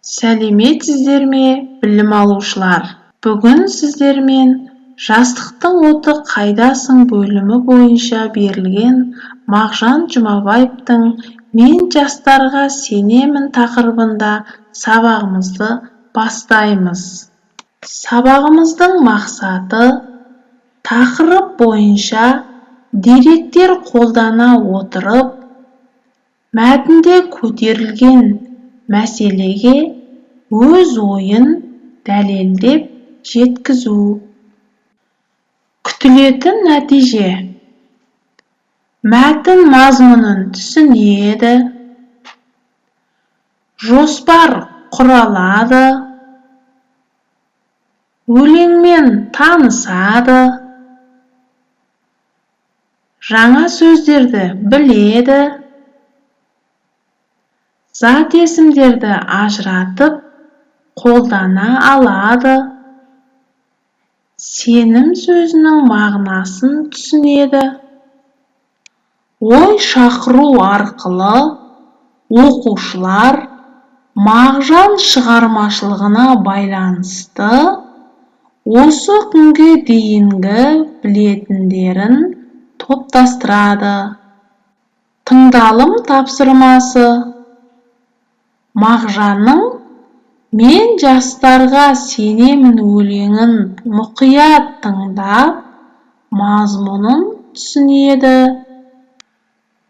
Сәлеметсіздер ме, білім алушылар? Бүгін сіздермен жастықтың оты қайдасың бөлімі бойынша берілген Мағжан Жұмабаевтың «Мен жастарға сенемін» тақырыбында сабағымызды бастаймыз. Сабағымыздың мақсаты тақырып бойынша деректер қолдана отырып, мәтінде көтерілген мәселеге өз ойын дәлелдеп жеткізу. Күтілетін нәтиже: мәтін мазмұнын түсінеді, жоспар құралады, өлеңмен танысады, жаңа сөздерді біледі, зат есімдерді ажыратып қолдана алады, сенім сөзінің мағынасын түсінеді. Ой шақыру арқылы оқушылар Мағжан шығармашылығына байланысты осы күнге дейінгі білетіндерін топтастырады. Тыңдалым тапсырмасы: Мағжанның «Мен жастарға сенемін» өлеңін мұқият тыңдап, мазмұнын түсінеді.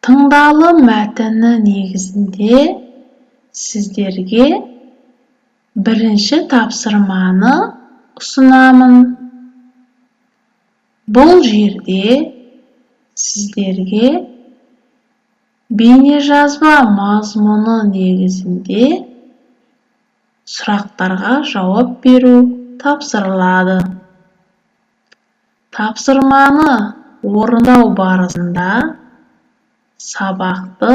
Тыңдалым мәтіні негізінде сіздерге бірінші тапсырманы ұсынамын. Бұл жерде сіздерге бейнежазба мазмұны негізінде сұрақтарға жауап беру тапсырылады. Тапсырманы орындау барысында сабақты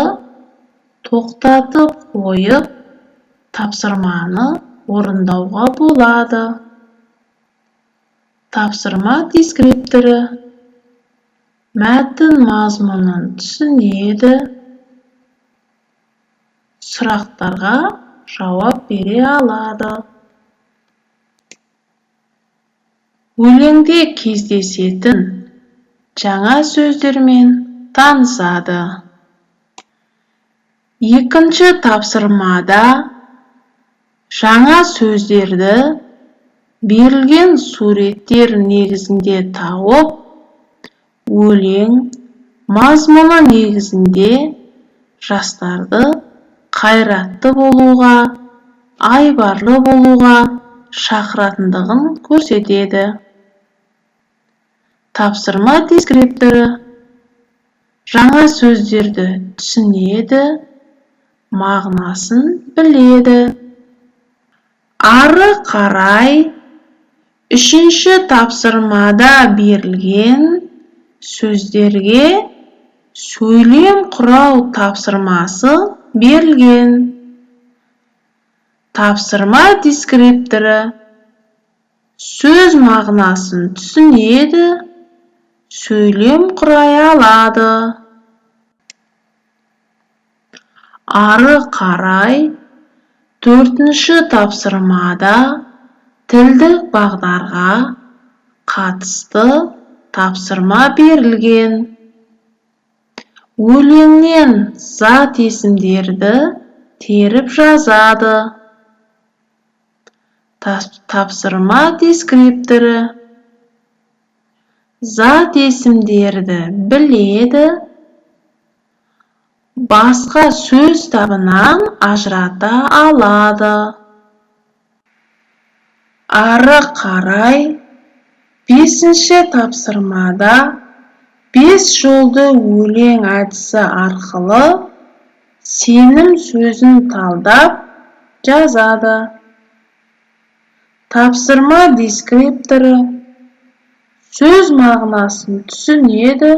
тоқтатып қойып, тапсырманы орындауға болады. Тапсырма дескрипторы: мәтін мазмұнын түсінеді, сұрақтарға жауап бере алады. Өлеңде кездесетін жаңа сөздермен танысады. Екінші тапсырмада жаңа сөздерді берілген суреттер негізінде тауып, өлең мазмұны негізінде жастарды қайратты болуға, айбарлы болуға шақыратындығын көрсетеді. Тапсырма дескрипторы: жаңа сөздерді түсінеді, мағынасын біледі. Ары қарай үшінші тапсырмада берілген сөздерге сөйлем құрау тапсырмасы берілген. Тапсырма дескрипторы: сөз мағынасын түсінеді, сөйлем құрай алады. Ары қарай төртінші тапсырмада тілдік бағдарға қатысты тапсырма берілген. Өлеңнен зат есімдерді теріп жазады. Тапсырма дескрипторы: зат есімдерді біледі, басқа сөз табынан ажырата алады. Ары қарай бесінші тапсырмада 5 жолды өлең әдісі арқылы сенім сөзін талдап жазады. Тапсырма дескрипторы: сөз мағынасын түсінеді,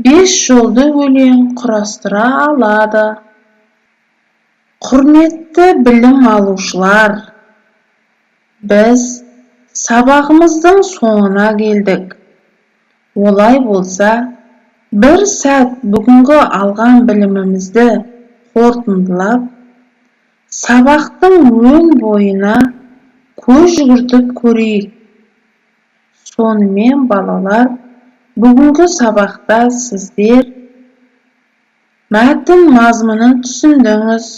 5 жолды өлең құрастыра алады. Құрметті білім алушылар, біз сабағымыздың соңына келдік. Олай болса, бір сәт бүгінгі алған білімімізді қорытындылап, Сабақтың өн бойына көз жүгіртіп көрейік. Сонымен балалар, бүгінгі сабақта сіздер мәтін мазмұнын түсіндіңіз,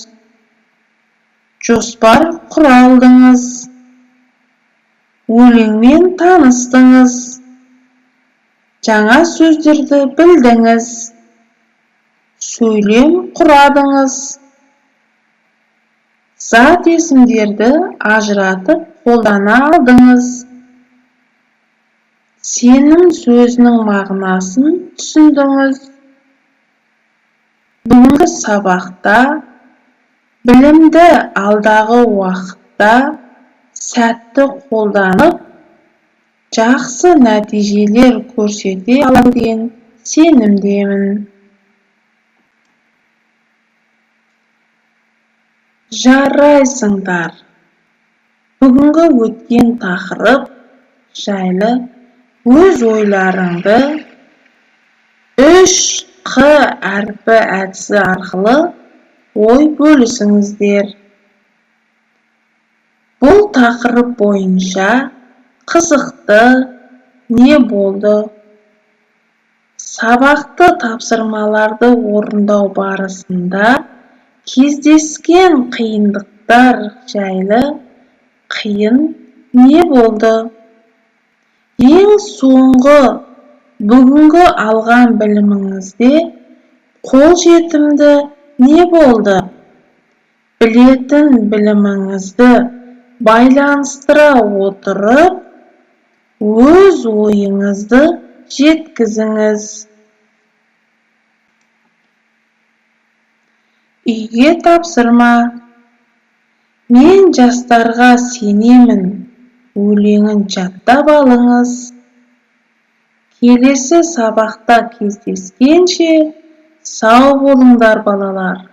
жоспар құралдыңыз, өлеңмен таныстыңыз, жаңа сөздерді білдіңіз, сөйлем құрадыңыз, зат есімдерді ажыратып қолдана алдыңыз, сенім сөзінің мағынасын түсіндіңіз. Бүгінгі сабақта білімді алдағы уақытта сәтті қолданып, жақсы нәтижелер көрсете алады деген сенімдемін. Жарайсыңдар. Бүгінгі өткен тақырып жайлы өз ойларыңды 3Q әрпі әдісі арқылы ой бөлісіңіздер. Бұл тақырып бойынша қызықты не болды? Сабақты тапсырмаларды орындау барысында кездескен қиындықтар жайлы қиын не болды? Ең соңғы бүгінгі алған біліміңізде қолжетімді не болды? Білетін біліміңізді байланыстыра отырып, өз ойыңызды жеткізіңіз. Үйге тапсырма. Мен жастарға сенемін. Өлеңін жаттап алыңыз. Келесі сабақта кездескенше сау болыңдар балалар.